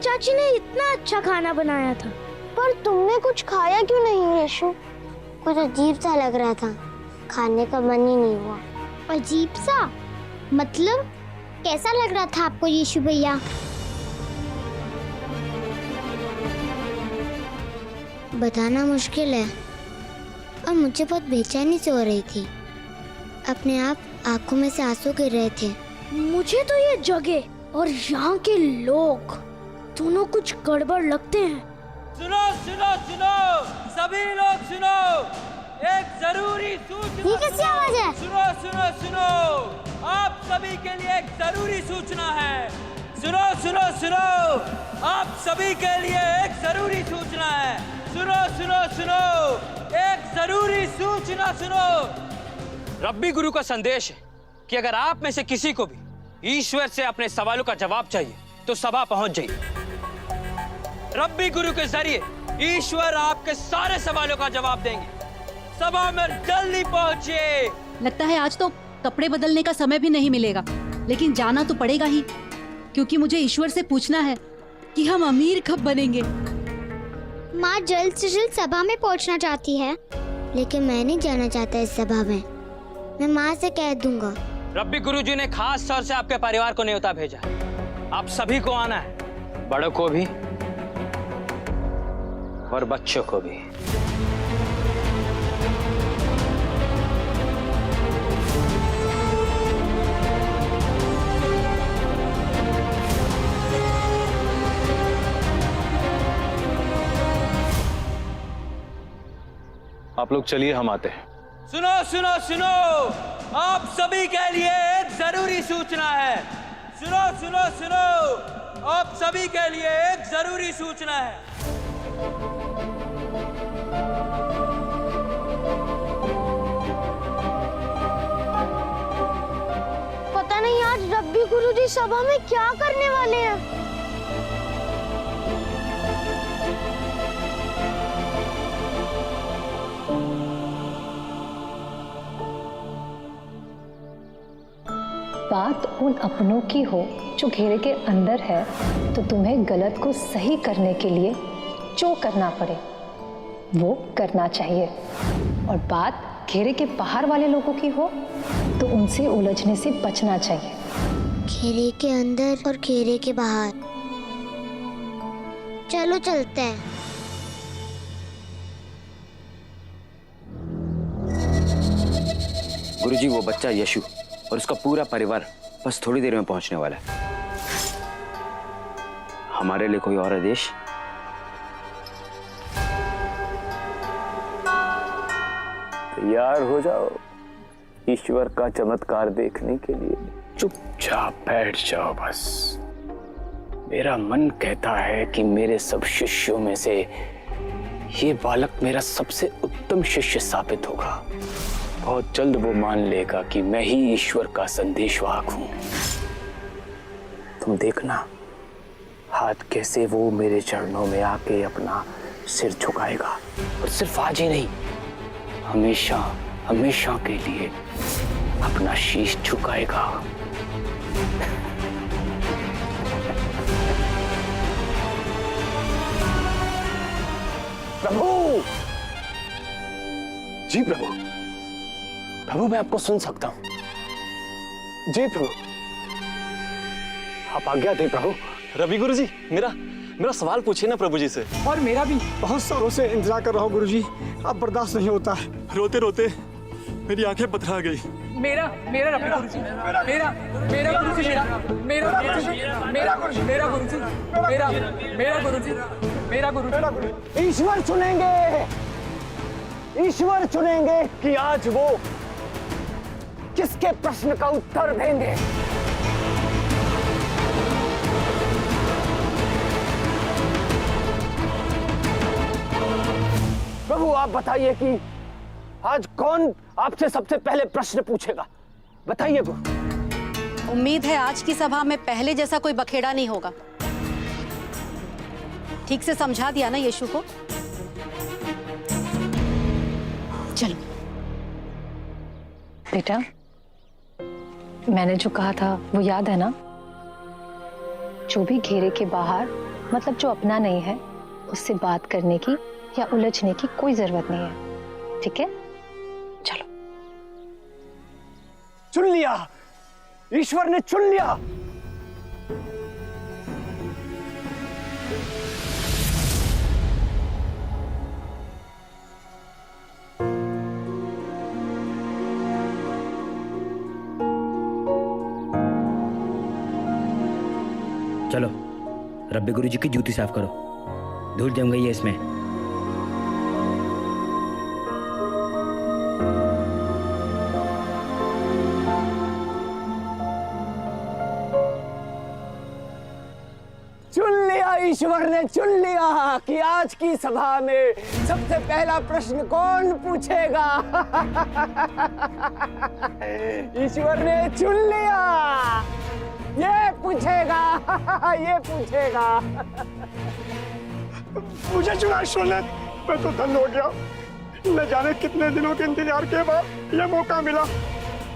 चाची ने इतना अच्छा खाना बनाया था। पर तुमने कुछ खाया क्यों नहीं यीशु? कुछ अजीब सा लग रहा था, खाने का मन ही नहीं हुआ। अजीब सा मतलब कैसा लग रहा था आपको यीशु भैया? बताना मुश्किल है और मुझे बहुत बेचैनी से हो रही थी। अपने आप आंखों में से आंसू गिर रहे थे। मुझे तो ये जगह और यहाँ के लोग दोनों कुछ गड़बड़ लगते हैं। सुनो सुनो सुनो, सभी लोग सुनो, एक जरूरी सूचना। ये कैसी आवाज है? सुनो सुनो सुनो, आप सभी के लिए एक जरूरी सूचना है। सुनो सुनो सुनो, आप सभी के लिए एक जरूरी सूचना है। सुनो सुनो सुनो, एक जरूरी सूचना सुनो। रब्बी गुरु का संदेश है कि अगर आप में से किसी को भी ईश्वर से अपने सवालों का जवाब चाहिए तो सभा पहुंच जाइए। रब्बी गुरु के जरिए ईश्वर आपके सारे सवालों का जवाब देंगे। सभा में जल्दी पहुंचिए। लगता है आज तो कपड़े बदलने का समय भी नहीं मिलेगा, लेकिन जाना तो पड़ेगा ही, क्योंकि मुझे ईश्वर से पूछना है कि हम अमीर कब बनेंगे। माँ जल्द से जल्द सभा में पहुंचना चाहती है, लेकिन मैं नहीं जाना चाहता इस सभा में। मैं माँ से कह दूंगा। रब्बी गुरुजी ने खास तौर से आपके परिवार को न्योता भेजा। आप सभी को आना है, बड़ों को भी और बच्चों को भी। आप लोग चलिए, हम आते हैं। सुनो सुनो सुनो, आप सभी के लिए एक जरूरी सूचना है। सुनो सुनो सुनो, आप सभी के लिए एक जरूरी सूचना है। पता नहीं आज रब्बी गुरुजी सभा में क्या करने वाले हैं। बात उन अपनों की हो जो घेरे के अंदर है, तो तुम्हें गलत को सही करने के लिए जो करना पड़े वो करना चाहिए। और बात घेरे के बाहर वाले लोगों की हो तो उनसे उलझने से बचना चाहिए। घेरे के अंदर और घेरे के बाहर। चलो चलते हैं। गुरुजी, वो बच्चा यशु और उसका पूरा परिवार बस थोड़ी देर में पहुंचने वाला है। हमारे लिए कोई और आदेश? तैयार हो जाओ ईश्वर का चमत्कार देखने के लिए। चुपचाप बैठ जाओ बस। मेरा मन कहता है कि मेरे सब शिष्यों में से ये बालक मेरा सबसे उत्तम शिष्य साबित होगा। बहुत जल्द वो मान लेगा कि मैं ही ईश्वर का संदेशवाहक हूं। तुम देखना हाथ कैसे वो मेरे चरणों में आके अपना सिर झुकाएगा। और सिर्फ आज ही नहीं, हमेशा हमेशा के लिए अपना शीश झुकाएगा। प्रभु जी, प्रभु प्रभु मैं आपको सुन सकता हूं। जी प्रभु, आप आज्ञा दें प्रभु। रवि गुरुजी, मेरा सवाल पूछिए ना प्रभु जी से। और मेरा भी बहुत सालों से इंतजार कर रहा हूँ गुरुजी, अब बर्दाश्त नहीं होता है। रोते रोते मेरी आंखें पथरा गई। मेरा रब्बी गुरुजी, मेरा गुरुजी, मेरा गुरुजी। ईश्वर चुनेंगे कि आज वो किसके प्रश्न का उत्तर देंगे। प्रभु आप बताइए कि आज कौन आपसे सबसे पहले प्रश्न पूछेगा, बताइए गुरु। उम्मीद है आज की सभा में पहले जैसा कोई बखेड़ा नहीं होगा। ठीक से समझा दिया ना यीशु को? चलो बेटा, मैंने जो कहा था वो याद है ना? जो भी घेरे के बाहर मतलब जो अपना नहीं है उससे बात करने की या उलझने की कोई जरूरत नहीं है, ठीक है? चलो। चुन लिया, ईश्वर ने चुन लिया। चलो रब्बी गुरुजी की जूती साफ करो, धूल जम गई है इसमें। चुन लिया, ईश्वर ने चुन लिया कि आज की सभा में सबसे पहला प्रश्न कौन पूछेगा। ईश्वर ने चुन लिया, ये पूछेगा, ये पूछेगा। मुझे चुना ईश्वर ने, मैं तो धन्य हो गया। न जाने कितने दिनों के इंतजार के बाद यह मौका मिला।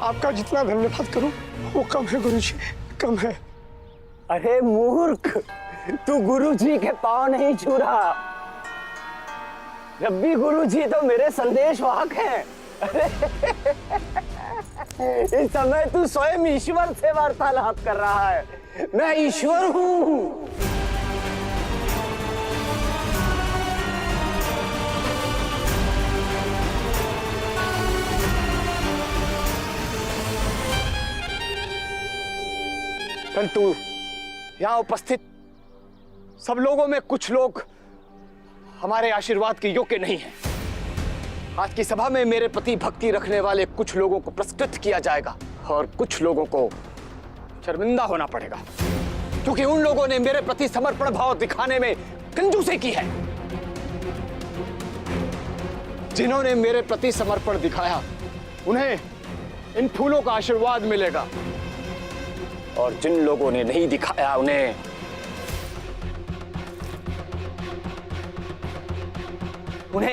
आपका जितना धन्यवाद करूं वो कम है गुरुजी, कम है। अरे मूर्ख, तू गुरुजी के पांव नहीं छू रहा। रब्बी गुरुजी तो मेरे संदेशवाहक हैं। इस समय तू स्वयं ईश्वर से वार्तालाप कर रहा है। मैं ईश्वर हूं। परंतु यहां उपस्थित सब लोगों में कुछ लोग हमारे आशीर्वाद के योग्य नहीं हैं। आज की सभा में मेरे प्रति भक्ति रखने वाले कुछ लोगों को पुरस्कृत किया जाएगा और कुछ लोगों को शर्मिंदा होना पड़ेगा, क्योंकि उन लोगों ने मेरे प्रति समर्पण भाव दिखाने में कंजूसी की है। जिन्होंने मेरे प्रति समर्पण दिखाया उन्हें इन फूलों का आशीर्वाद मिलेगा, और जिन लोगों ने नहीं दिखाया उन्हें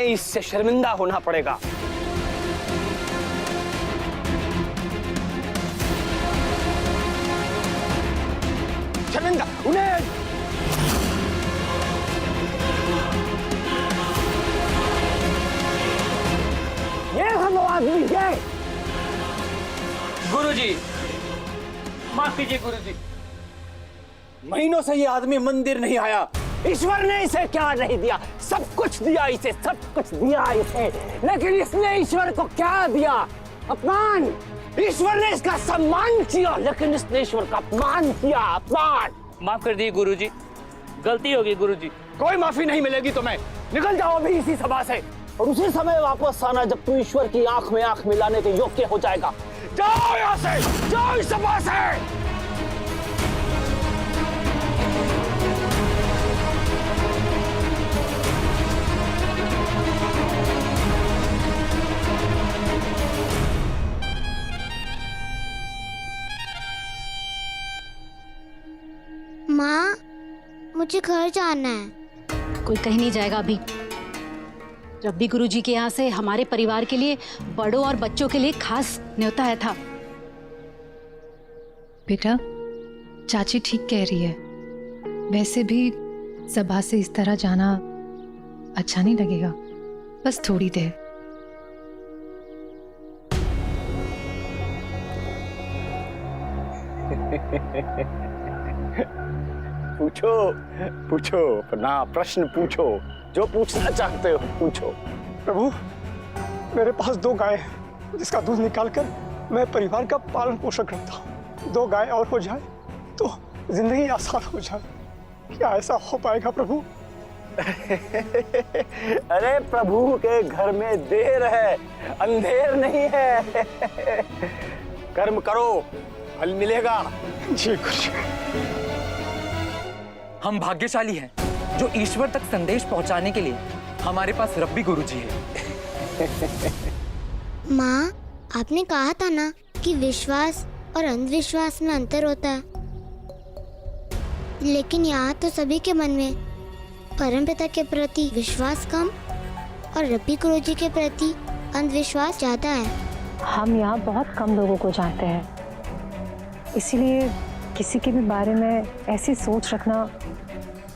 इससे शर्मिंदा होना पड़ेगा। शर्मिंदा उन्हें। ये हम आदमी है। गुरुजी, माफ कीजिए गुरुजी। महीनों से ये आदमी मंदिर नहीं आया। ईश्वर ने इसे क्या नहीं दिया? सब कुछ दिया इसे, सब कुछ दिया इसे, लेकिन इसने ईश्वर को क्या दिया? अपमान। ईश्वर ने इसका सम्मान किया, लेकिन इसने ईश्वर का अपमान किया। अपमान। माफ कर दिए गुरुजी, गलती होगी गुरुजी। कोई माफी नहीं मिलेगी तुम्हें। निकल जाओ अभी इसी सभा से, और उसी समय वापस आना जब तू ईश्वर की आंख में आंख मिलाने के योग्य हो जाएगा। जाओ यहाँ से, जाओ इस सभा से। माँ, मुझे घर जाना है। कोई कहीं नहीं जाएगा अभी। रब्बी गुरुजी के यहाँ से हमारे परिवार के लिए बड़ों और बच्चों के लिए खास न्योता आया था। बेटा, चाची ठीक कह रही है। वैसे भी सभा से इस तरह जाना अच्छा नहीं लगेगा। बस थोड़ी देर। पूछो, पूछो, अपना प्रश्न पूछो, जो पूछना चाहते हो पूछो। प्रभु, मेरे पास 2 गाय हैं, जिसका दूध निकालकर मैं परिवार का पालन पोषण करता हूँ। 2 गाय और हो जाए तो जिंदगी आसान हो जाए। क्या ऐसा हो पाएगा प्रभु? अरे प्रभु के घर में देर है, अंधेर नहीं है। कर्म करो, फल मिलेगा। जी गुरुजी। हम भाग्यशाली हैं जो ईश्वर तक संदेश पहुंचाने के लिए हमारे पास रब्बी गुरुजी है। माँ, आपने कहा था ना कि विश्वास और अंधविश्वास में अंतर होता है, लेकिन यहाँ तो सभी के मन में परमपिता के प्रति विश्वास कम और रब्बी गुरुजी के प्रति अंधविश्वास ज्यादा है। हम यहाँ बहुत कम लोगों को जानते हैं, इसीलिए किसी के भी बारे में ऐसी सोच रखना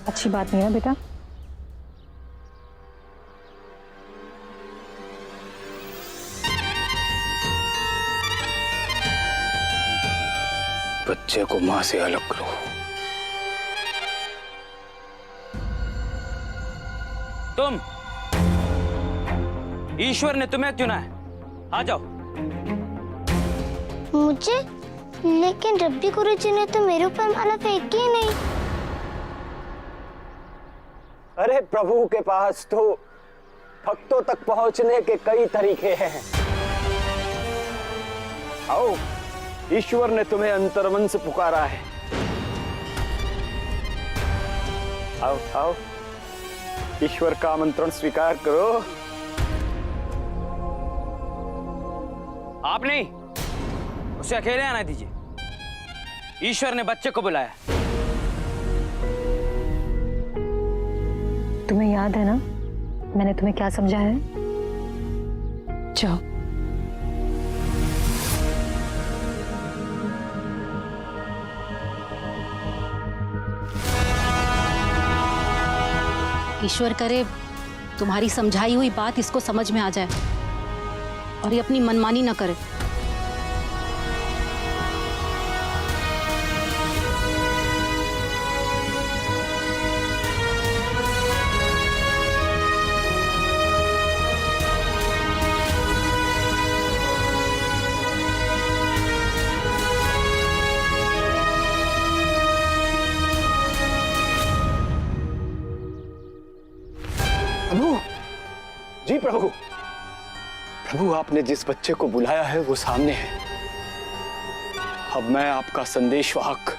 अच्छी बात नहीं है बेटा। बच्चे को मां से अलग करो। तुम, ईश्वर ने तुम्हें चुना है, आ जाओ। मुझे? लेकिन रब्बी गुरुजी ने तो मेरे ऊपर माला फेंकी ही नहीं। अरे प्रभु के पास तो भक्तों तक पहुंचने के कई तरीके हैं। आओ, ईश्वर ने तुम्हें अंतर्मन से पुकारा है। आओ आओ, ईश्वर का आमंत्रण स्वीकार करो। आप नहीं, उसे अकेले आना दीजिए। ईश्वर ने बच्चे को बुलाया। तुम्हें याद है ना मैंने तुम्हें क्या समझाया है? जाओ। ईश्वर करे तुम्हारी समझाई हुई बात इसको समझ में आ जाए और ये अपनी मनमानी ना करे। प्रभु जी, प्रभु प्रभु, आपने जिस बच्चे को बुलाया है वो सामने है। अब मैं आपका संदेशवाहक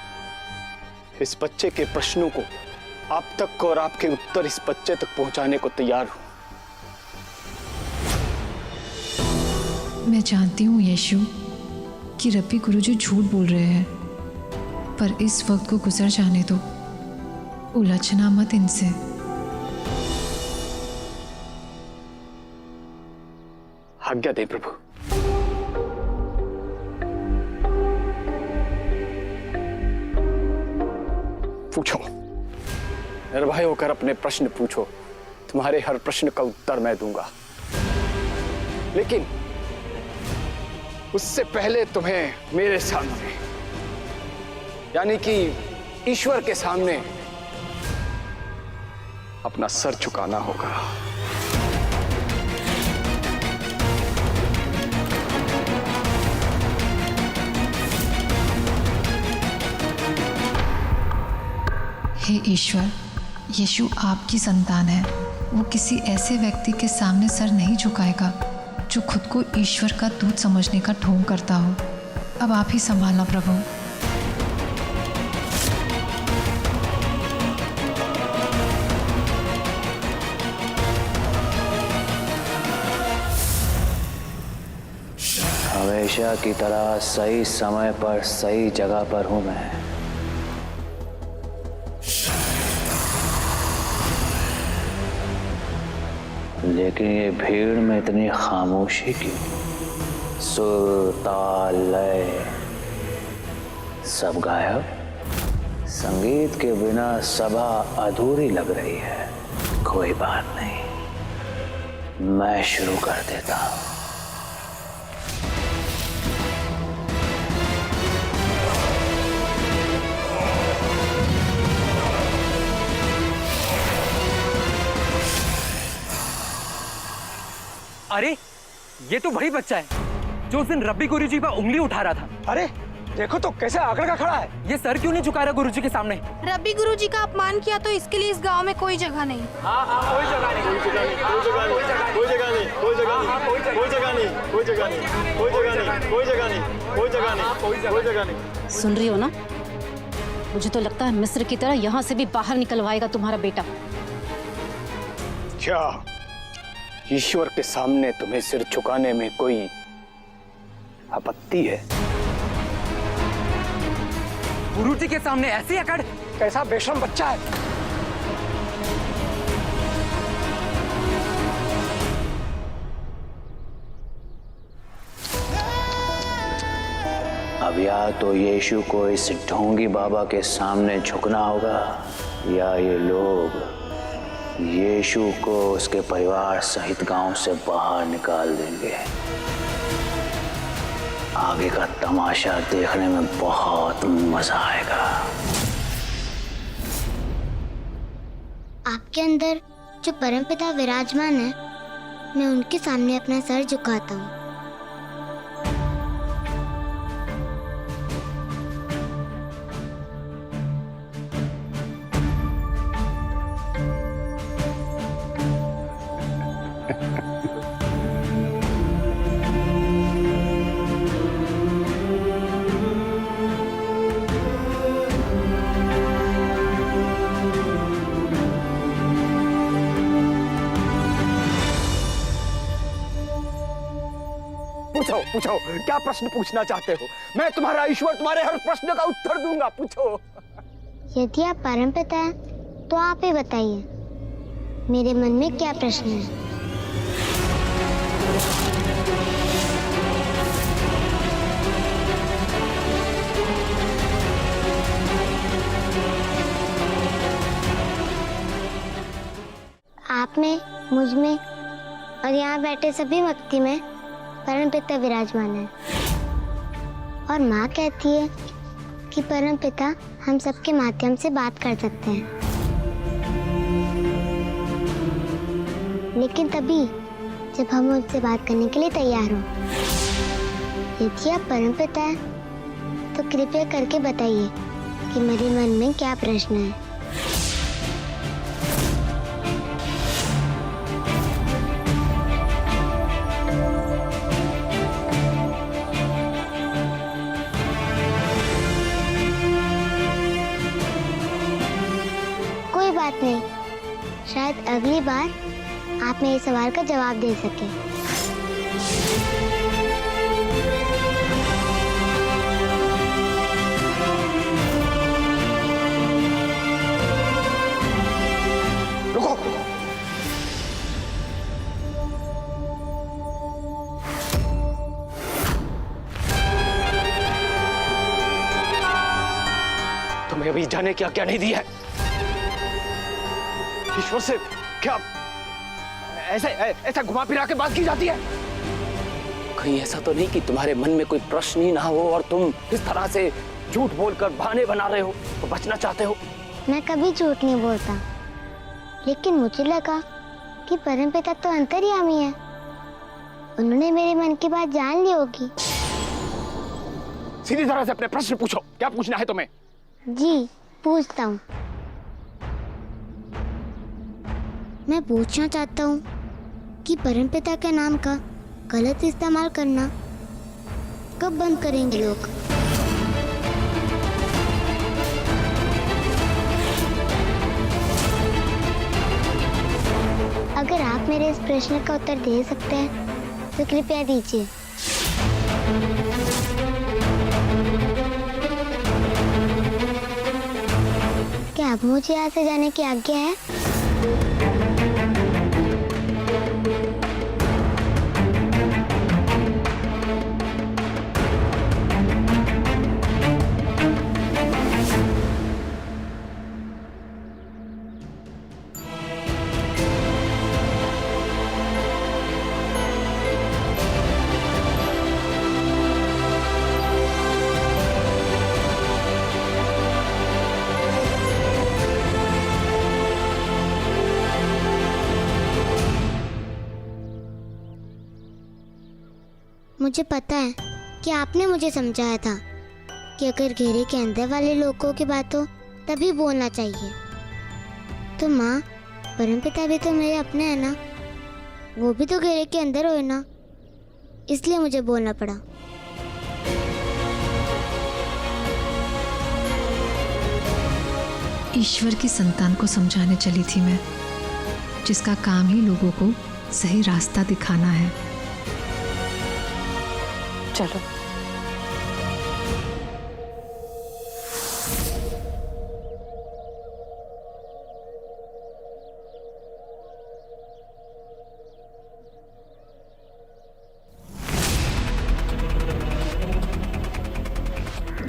इस बच्चे के प्रश्नों को आप तक और आपके उत्तर इस बच्चे तक पहुंचाने को तैयार हूं। मैं जानती हूँ यीशु कि रब्बी गुरुजी झूठ बोल रहे हैं, पर इस वक्त को गुजर जाने दो, उलझना मत इनसे। आज्ञा दे प्रभु। पूछो, निर्भय होकर अपने प्रश्न पूछो। तुम्हारे हर प्रश्न का उत्तर मैं दूंगा, लेकिन उससे पहले तुम्हें मेरे सामने, यानी कि ईश्वर के सामने अपना सर झुकाना होगा। हे ईश्वर, यीशु आपकी संतान है। वो किसी ऐसे व्यक्ति के सामने सर नहीं झुकाएगा जो खुद को ईश्वर का दूत समझने का ढोंग करता हो। अब आप ही संभालना प्रभु। हमेशा की तरह सही समय पर सही जगह पर हूं मैं। लेकिन ये भीड़ में इतनी खामोशी क्यों? सुर, ताल, लय सब गायब। संगीत के बिना सभा अधूरी लग रही है। कोई बात नहीं, मैं शुरू कर देता हूं। अरे, ये तो वही बच्चा है जो उस दिन रब्बी गुरुजी पर उंगली उठा रहा था। अरे देखो तो कैसे आकड़ का खड़ा है। ये सर क्यों नहीं झुका रहा गुरुजी के सामने? रब्बी गुरुजी का अपमान किया तो इसके लिए इस गांव में कोई जगह नहीं। कोई जगह नहीं, कोई जगह नहीं, कोई जगह नहीं, कोई जगह नहीं, कोई जगह नहीं, कोई जगह नहीं, कोई जगह नहीं, कोई जगह नहीं, कोई जगह नहीं, कोई जगह नहीं, कोई जगह नहीं। सुन रही हो ना? मुझे तो लगता है मिस्र की तरह यहाँ से भी बाहर निकलवाएगा तुम्हारा बेटा। क्या ईश्वर के सामने तुम्हें सिर झुकाने में कोई आपत्ति है? गुरुजी के सामने ऐसी अकड़? कैसा बेशरम बच्चा है। अब या तो यीशु को इस ढोंगी बाबा के सामने झुकना होगा या ये लोग यीशु को उसके परिवार सहित गांव से बाहर निकाल देंगे। आगे का तमाशा देखने में बहुत मजा आएगा। आपके अंदर जो परमपिता विराजमान है, मैं उनके सामने अपना सर झुकाता हूँ। पूछो पूछो, क्या प्रश्न पूछना चाहते हो? मैं तुम्हारा ईश्वर तुम्हारे हर प्रश्न का उत्तर दूंगा। पूछो। यदि आप परमपिता हैं, तो आप ही बताइए, मेरे मन में क्या प्रश्न है? आप में, मुझ में और यहाँ बैठे सभी व्यक्ति में परमपिता विराजमान है। और माँ कहती है कि परमपिता हम सबके माध्यम से बात कर सकते हैं, लेकिन तभी जब हम उनसे बात करने के लिए तैयार हो। यदि आप परमपिता हैं, तो कृपया करके बताइए कि मेरे मन में क्या प्रश्न है। कोई बात नहीं, शायद अगली बार आप मेरे सवाल का जवाब दे सके। रुको। तुम्हें अभी जाने की आज्ञा नहीं दी है। ईश्वर से क्या ऐसा घुमा फिरा के बात की जाती है? कहीं ऐसा तो नहीं कि तुम्हारे मन में कोई प्रश्न ही ना हो और तुम इस तरह से झूठ बोलकर बहाने बना रहे हो तो बचना चाहते हो? मैं कभी झूठ नहीं बोलता, लेकिन मुझे लगा कि परमपिता तो अंतर्यामी है, उन्होंने मेरे मन की बात जान ली होगी। सीधी तरह से अपने प्रश्न पूछो, क्या पूछना है तुम्हें? जी पूछता हूँ। मैं पूछना चाहता हूँ कि परमपिता के नाम का गलत इस्तेमाल करना कब बंद करेंगे लोग? अगर आप मेरे इस प्रश्न का उत्तर दे सकते हैं तो कृपया दीजिए। क्या अब मुझे यहाँ से जाने की आज्ञा है? मुझे पता है कि आपने मुझे समझाया था कि अगर घेरे के अंदर वाले लोगों की बात हो तभी बोलना चाहिए। तो माँ, परमपिता भी तो मेरे अपने हैं ना, वो भी तो घेरे के अंदर हो ना, इसलिए मुझे बोलना पड़ा। ईश्वर की संतान को समझाने चली थी मैं, जिसका काम ही लोगों को सही रास्ता दिखाना है। चलो।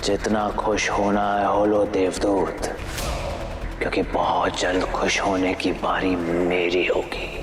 जितना खुश होना है हो लो देवदूत, क्योंकि बहुत जल्द खुश होने की बारी मेरी होगी।